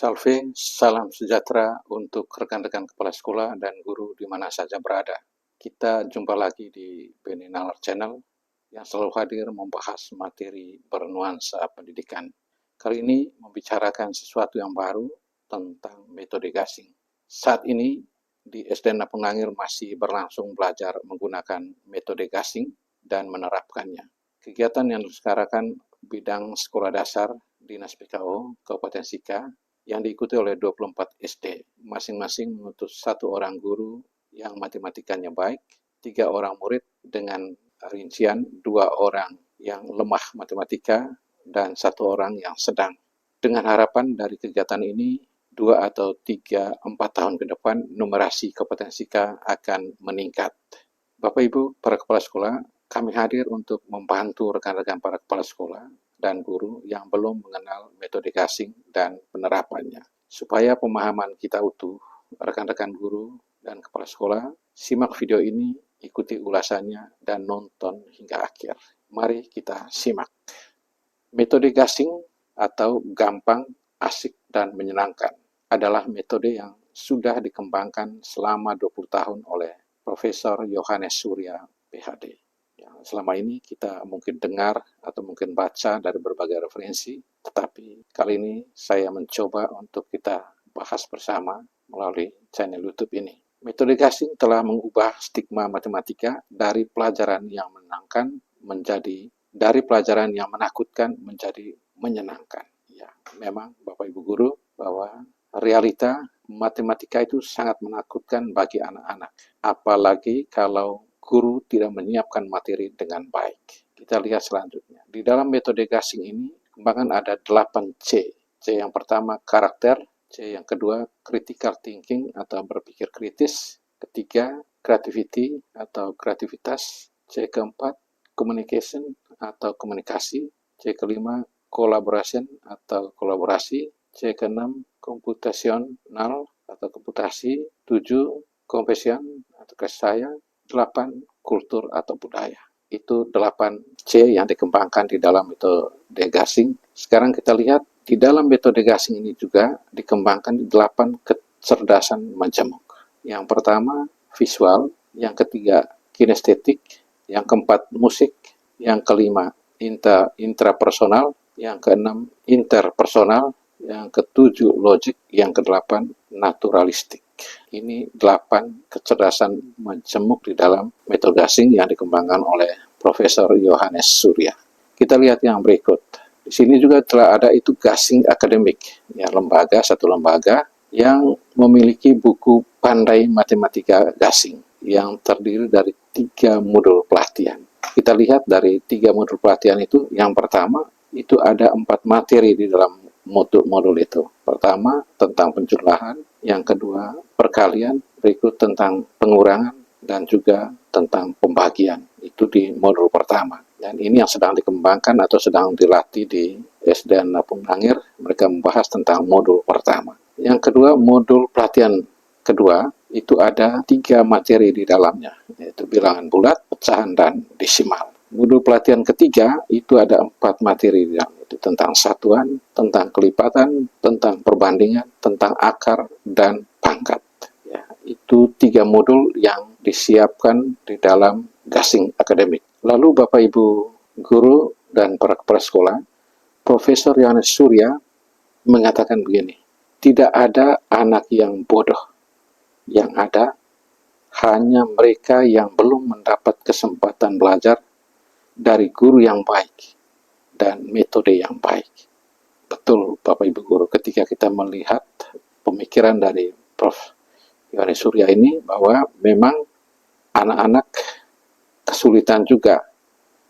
Salve, salam sejahtera untuk rekan-rekan kepala sekolah dan guru di mana saja berada. Kita jumpa lagi di Beninaler Channel yang selalu hadir membahas materi bernuansa pendidikan. Kali ini membicarakan sesuatu yang baru tentang metode gasing. Saat ini di SDN Napung Nangir masih berlangsung belajar menggunakan metode gasing dan menerapkannya. Kegiatan yang diselenggarakan bidang sekolah dasar Dinas PKO Kabupaten Sika yang diikuti oleh 24 SD, masing-masing mengutus 1 orang guru yang matematikanya baik, 3 orang murid dengan rincian 2 orang yang lemah matematika, dan 1 orang yang sedang. Dengan harapan dari kegiatan ini, 2 atau 3, 4 tahun ke depan, numerasi Kabupaten Sika akan meningkat. Bapak Ibu, para kepala sekolah, kami hadir untuk membantu rekan-rekan para kepala sekolah dan guru yang belum mengenal metode gasing dan penerapannya. Supaya pemahaman kita utuh, rekan-rekan guru dan kepala sekolah, simak video ini, ikuti ulasannya, dan nonton hingga akhir. Mari kita simak. Metode gasing atau gampang, asik, dan menyenangkan adalah metode yang sudah dikembangkan selama 20 tahun oleh Profesor Yohanes Surya, PhD. Selama ini kita mungkin dengar atau mungkin baca dari berbagai referensi, tetapi kali ini saya mencoba untuk kita bahas bersama melalui channel YouTube ini. Metode gasing telah mengubah stigma matematika dari pelajaran yang menyenangkan dari pelajaran yang menakutkan menjadi menyenangkan. Ya, memang Bapak Ibu guru bahwa realita matematika itu sangat menakutkan bagi anak-anak, apalagi kalau guru tidak menyiapkan materi dengan baik. Kita lihat selanjutnya. Di dalam metode gasing ini, kembangan ada 8 C. C yang pertama karakter, C yang kedua critical thinking atau berpikir kritis, ketiga creativity atau kreativitas, C keempat communication atau komunikasi, C kelima collaboration atau kolaborasi, C keenam computational atau komputasi, 7 confession atau kasih sayang, 8 kultur atau budaya. Itu 8 C yang dikembangkan di dalam metode gasing. Sekarang kita lihat di dalam metode gasing ini juga dikembangkan 8 kecerdasan majemuk. Yang pertama visual, yang ketiga kinestetik, yang keempat musik, yang kelima intrapersonal, yang keenam interpersonal, yang ketujuh logik, yang kedelapan naturalistik. Ini 8 kecerdasan majemuk di dalam metode gasing yang dikembangkan oleh Profesor Yohanes Surya. Kita lihat yang berikut. Di sini juga telah ada itu gasing akademik, ya, satu lembaga yang memiliki buku Pandai Matematika Gasing yang terdiri dari 3 modul pelatihan. Kita lihat dari 3 modul pelatihan itu, yang pertama itu ada 4 materi di dalam modul itu. Pertama tentang penjumlahan, yang kedua perkalian, berikut tentang pengurangan, dan juga tentang pembagian. Itu di modul pertama. Dan ini yang sedang dikembangkan atau sedang dilatih di SDN Napung Nangir. Mereka membahas tentang modul pertama. Yang kedua, modul pelatihan kedua, itu ada 3 materi di dalamnya, yaitu bilangan bulat, pecahan, dan desimal. Modul pelatihan ketiga itu ada 4 materi di dalam, itu tentang satuan, tentang kelipatan, tentang perbandingan, tentang akar, dan pangkat. Ya, itu 3 modul yang disiapkan di dalam gasing akademik. Lalu Bapak Ibu guru dan para kepala sekolah, Profesor Yohanes Surya mengatakan begini, tidak ada anak yang bodoh, yang ada hanya mereka yang belum mendapat kesempatan belajar dari guru yang baik dan metode yang baik. Betul Bapak Ibu guru, ketika kita melihat pemikiran dari Prof. Yohanes Surya ini, bahwa memang anak-anak kesulitan juga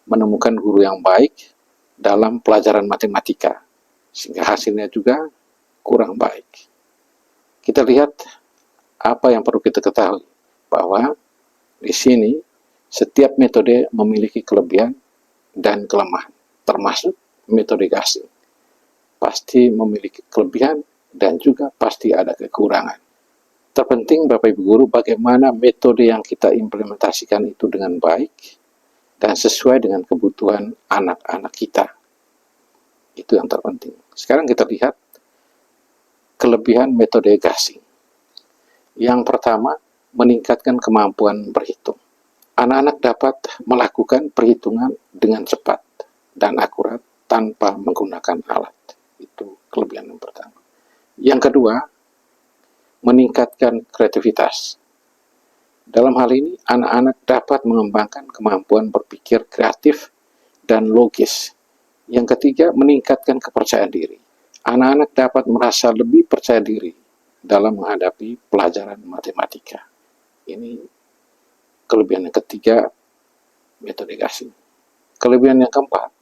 menemukan guru yang baik dalam pelajaran matematika, sehingga hasilnya juga kurang baik. Kita lihat apa yang perlu kita ketahui, bahwa di sini setiap metode memiliki kelebihan dan kelemahan, termasuk metode gasing. Pasti memiliki kelebihan dan juga pasti ada kekurangan. Terpenting Bapak Ibu guru, bagaimana metode yang kita implementasikan itu dengan baik dan sesuai dengan kebutuhan anak-anak kita. Itu yang terpenting. Sekarang kita lihat kelebihan metode gasing. Yang pertama, meningkatkan kemampuan berhitung. Anak-anak dapat melakukan perhitungan dengan cepat dan akurat tanpa menggunakan alat. Itu kelebihan yang pertama. Yang kedua, meningkatkan kreativitas. Dalam hal ini, anak-anak dapat mengembangkan kemampuan berpikir kreatif dan logis. Yang ketiga, meningkatkan kepercayaan diri. Anak-anak dapat merasa lebih percaya diri dalam menghadapi pelajaran matematika. Ini kelebihan yang ketiga metode gasing. Kelebihan yang keempat,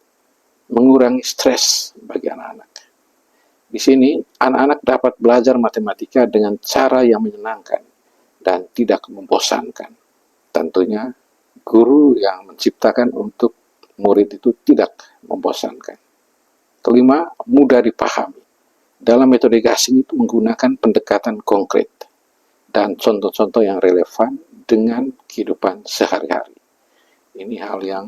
mengurangi stres bagi anak-anak. Di sini, anak-anak dapat belajar matematika dengan cara yang menyenangkan dan tidak membosankan. Tentunya, guru yang menciptakan untuk murid itu tidak membosankan. Kelima, mudah dipahami. Dalam metode gasing itu menggunakan pendekatan konkret dan contoh-contoh yang relevan dengan kehidupan sehari-hari. Ini hal yang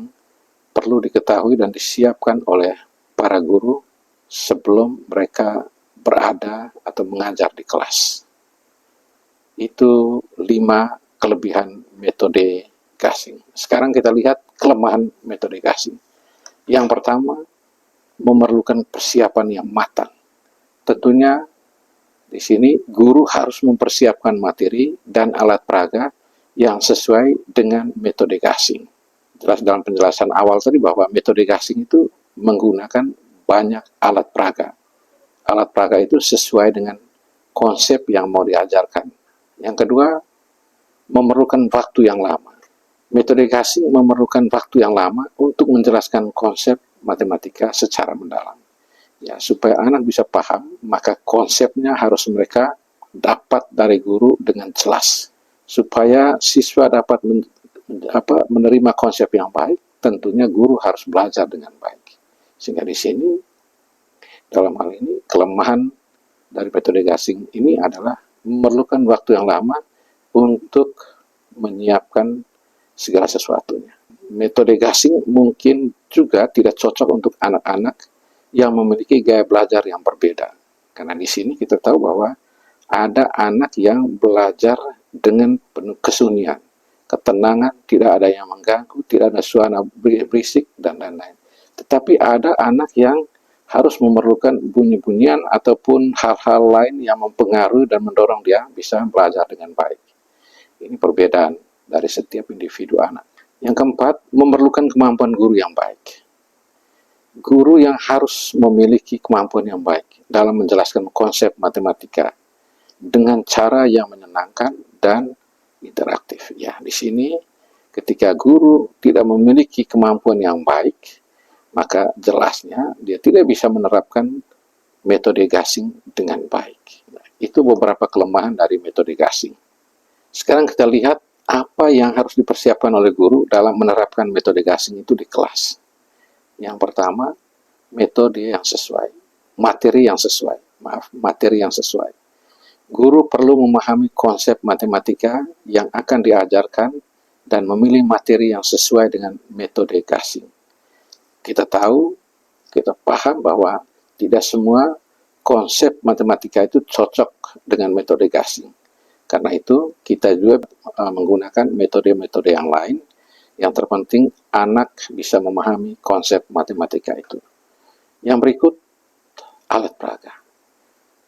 perlu diketahui dan disiapkan oleh para guru sebelum mereka berada atau mengajar di kelas. Itu 5 kelebihan metode gasing. Sekarang kita lihat kelemahan metode gasing. Yang pertama, memerlukan persiapan yang matang. Tentunya di sini guru harus mempersiapkan materi dan alat peraga yang sesuai dengan metode gasing. Jelas dalam penjelasan awal tadi bahwa metode gasing itu menggunakan banyak alat peraga. Alat peraga itu sesuai dengan konsep yang mau diajarkan. Yang kedua, memerlukan waktu yang lama. Metode gasing memerlukan waktu yang lama untuk menjelaskan konsep matematika secara mendalam. Ya, supaya anak bisa paham, maka konsepnya harus mereka dapat dari guru dengan jelas. Supaya siswa dapat menerima konsep yang baik, tentunya guru harus belajar dengan baik. Sehingga di sini, dalam hal ini, kelemahan dari metode gasing ini adalah memerlukan waktu yang lama untuk menyiapkan segala sesuatunya. Metode gasing mungkin juga tidak cocok untuk anak-anak yang memiliki gaya belajar yang berbeda. Karena di sini kita tahu bahwa ada anak yang belajar dengan penuh kesunyian, ketenangan, tidak ada yang mengganggu, tidak ada suara berisik, dan lain-lain. Tetapi ada anak yang harus memerlukan bunyi-bunyian ataupun hal-hal lain yang mempengaruhi dan mendorong dia bisa belajar dengan baik. Ini perbedaan dari setiap individu anak. Yang keempat, memerlukan kemampuan guru yang baik. Guru yang harus memiliki kemampuan yang baik dalam menjelaskan konsep matematika dengan cara yang menyenangkan dan interaktif. Ya, di sini ketika guru tidak memiliki kemampuan yang baik, maka jelasnya dia tidak bisa menerapkan metode gasing dengan baik. Nah, itu beberapa kelemahan dari metode gasing. Sekarang kita lihat apa yang harus dipersiapkan oleh guru dalam menerapkan metode gasing itu di kelas. Yang pertama, metode yang sesuai, materi yang sesuai. Guru perlu memahami konsep matematika yang akan diajarkan dan memilih materi yang sesuai dengan metode gasing. Kita tahu, kita paham bahwa tidak semua konsep matematika itu cocok dengan metode gasing. Karena itu, kita juga menggunakan metode-metode yang lain. Yang terpenting, anak bisa memahami konsep matematika itu. Yang berikut, alat peraga.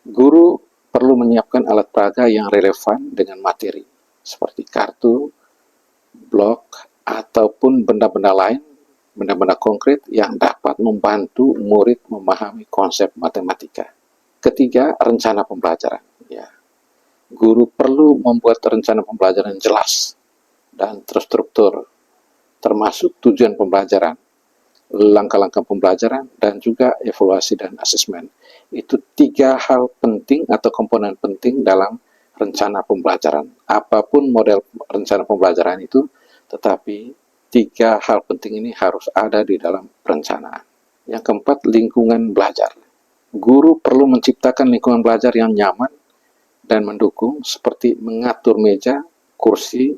Guru perlu menyiapkan alat peraga yang relevan dengan materi, seperti kartu, blok, ataupun benda-benda lain, benda-benda konkret yang dapat membantu murid memahami konsep matematika. Ketiga, rencana pembelajaran. Ya. Guru perlu membuat rencana pembelajaran jelas dan terstruktur, termasuk tujuan pembelajaran, langkah-langkah pembelajaran, dan juga evaluasi dan asesmen. Itu 3 hal penting atau komponen penting dalam rencana pembelajaran. Apapun model rencana pembelajaran itu, tetapi 3 hal penting ini harus ada di dalam perencanaan. Yang keempat, lingkungan belajar. Guru perlu menciptakan lingkungan belajar yang nyaman dan mendukung, seperti mengatur meja, kursi,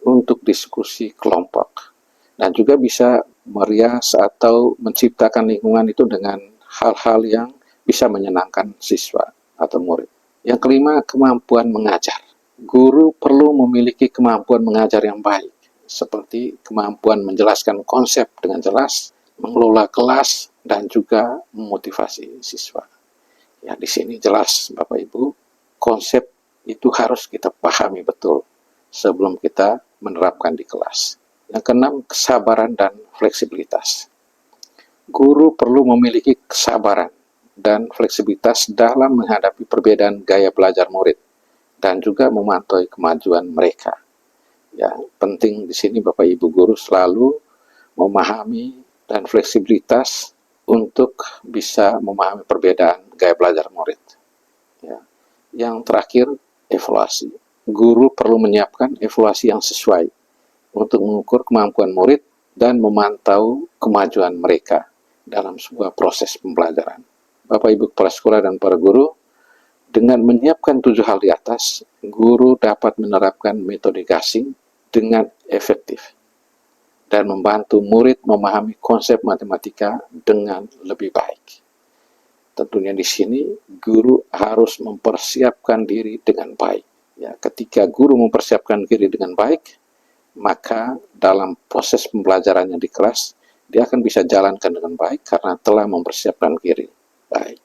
untuk diskusi kelompok. Dan juga bisa merias atau menciptakan lingkungan itu dengan hal-hal yang bisa menyenangkan siswa atau murid. Yang kelima, kemampuan mengajar. Guru perlu memiliki kemampuan mengajar yang baik, seperti kemampuan menjelaskan konsep dengan jelas, mengelola kelas, dan juga memotivasi siswa. Ya, di sini jelas Bapak Ibu, konsep itu harus kita pahami betul sebelum kita menerapkan di kelas. Yang keenam, kesabaran dan fleksibilitas. Guru perlu memiliki kesabaran dan fleksibilitas dalam menghadapi perbedaan gaya belajar murid dan juga memantau kemajuan mereka. Ya, penting di sini Bapak Ibu guru selalu memahami dan fleksibilitas untuk bisa memahami perbedaan gaya belajar murid. Ya. Yang terakhir, evaluasi. Guru perlu menyiapkan evaluasi yang sesuai untuk mengukur kemampuan murid dan memantau kemajuan mereka dalam sebuah proses pembelajaran. Bapak Ibu kepala sekolah dan para guru, dengan menyiapkan 7 hal di atas, guru dapat menerapkan metode gasing dengan efektif dan membantu murid memahami konsep matematika dengan lebih baik. Tentunya di sini guru harus mempersiapkan diri dengan baik. Ya, ketika guru mempersiapkan diri dengan baik, maka dalam proses pembelajarannya di kelas, dia akan bisa jalankan dengan baik karena telah mempersiapkan diri baik.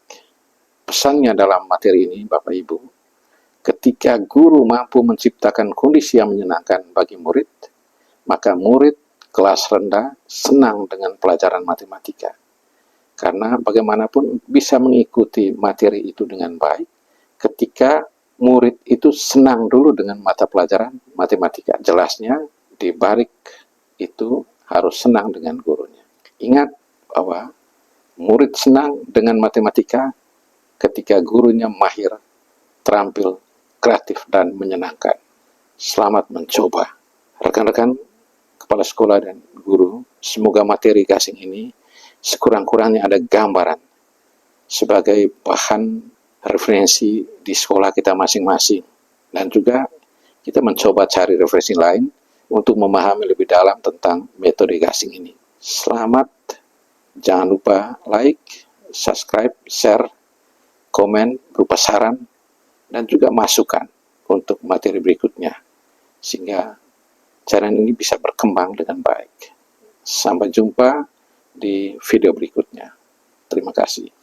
Pesannya dalam materi ini, Bapak Ibu, ketika guru mampu menciptakan kondisi yang menyenangkan bagi murid, maka murid kelas rendah senang dengan pelajaran matematika. Karena bagaimanapun bisa mengikuti materi itu dengan baik ketika murid itu senang dulu dengan mata pelajaran matematika. Jelasnya di balik itu harus senang dengan gurunya. Ingat bahwa murid senang dengan matematika ketika gurunya mahir, terampil, kreatif, dan menyenangkan. Selamat mencoba. Rekan-rekan kepala sekolah dan guru, semoga materi gasing ini sekurang-kurangnya ada gambaran sebagai bahan referensi di sekolah kita masing-masing. Dan juga kita mencoba cari referensi lain untuk memahami lebih dalam tentang metode gasing ini. Selamat, jangan lupa like, subscribe, share, komen, berupa saran, dan juga masukan untuk materi berikutnya. Sehingga channel ini bisa berkembang dengan baik. Sampai jumpa di video berikutnya. Terima kasih.